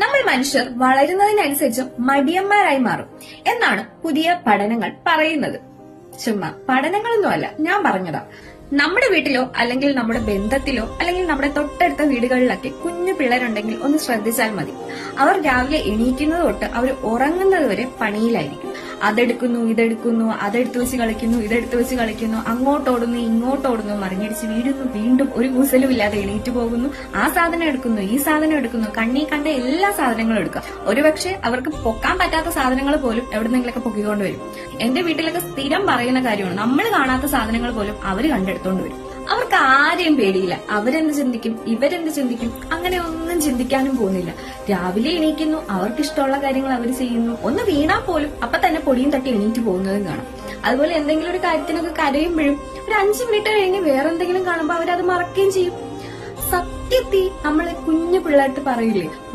നമ്മൾ മനുഷ്യർ വളരുന്നതിനനുസരിച്ച് മടിയന്മാരായി മാറും എന്നാണ് പുതിയ പഠനങ്ങൾ പറയുന്നത്. ചുമ്മാ പഠനങ്ങളൊന്നുമല്ല, ഞാൻ പറഞ്ഞതാ. നമ്മുടെ വീട്ടിലോ അല്ലെങ്കിൽ നമ്മുടെ ബന്ധത്തിലോ അല്ലെങ്കിൽ നമ്മുടെ തൊട്ടടുത്ത വീടുകളിലൊക്കെ കുഞ്ഞു പിള്ളേരുണ്ടെങ്കിൽ ഒന്ന് ശ്രദ്ധിച്ചാൽ മതി. അവർ രാവിലെ എണീക്കുന്നത് തൊട്ട് അവർ ഉറങ്ങുന്നത് വരെ പണിയിലായിരിക്കും. അതെടുക്കുന്നു, ഇതെടുക്കുന്നു, അതെടുത്തു വെച്ച് കളിക്കുന്നു, ഇതെടുത്തു വെച്ച് കളിക്കുന്നു, അങ്ങോട്ടോടുന്നു, ഇങ്ങോട്ടോടുന്നു, മറിഞ്ഞടിച്ച് വീഴുന്നു, വീണ്ടും ഒരു കൂസലും ഇല്ലാതെ എണീറ്റ് പോകുന്നു, ആ സാധനം എടുക്കുന്നു, ഈ സാധനം എടുക്കുന്നു, കണ്ണി കണ്ട എല്ലാ സാധനങ്ങളും എടുക്കുക. ഒരുപക്ഷെ അവർക്ക് പൊക്കാൻ പറ്റാത്ത സാധനങ്ങൾ പോലും എവിടെന്നെങ്കിലൊക്കെ പൊക്കിക്കൊണ്ട് വരും. എന്റെ വീട്ടിലൊക്കെ സ്ഥിരം പറയുന്ന കാര്യമാണ്, നമ്മൾ കാണാത്ത സാധനങ്ങൾ പോലും അവര് കണ്ടെടുത്തോണ്ട് വരും. അവർക്ക് ആരെയും പേടിയില്ല. അവരെന്ത് ചിന്തിക്കും, ഇവരെന്ത് ചിന്തിക്കും, അങ്ങനെ ഒന്നും ചിന്തിക്കാനും പോകുന്നില്ല. രാവിലെ എണീക്കുന്നു, അവർക്ക് ഇഷ്ടമുള്ള കാര്യങ്ങൾ അവർ ചെയ്യുന്നു. ഒന്ന് വീണാൽ പോലും അപ്പൊ തന്നെ പൊടിയും തട്ടി എണീറ്റ് പോകുന്നതും കാണാം. അതുപോലെ എന്തെങ്കിലും ഒരു കാര്യത്തിനൊക്കെ കരയുമ്പോഴും ഒരു 5 മിനിറ്റ് കഴിഞ്ഞ് വേറെ എന്തെങ്കിലും കാണുമ്പോൾ അവരത് മറക്കുകയും ചെയ്യും. സത്യത്തിൽ നമ്മളെ കുഞ്ഞു പിള്ളേർക്ക് പറയില്ലേ,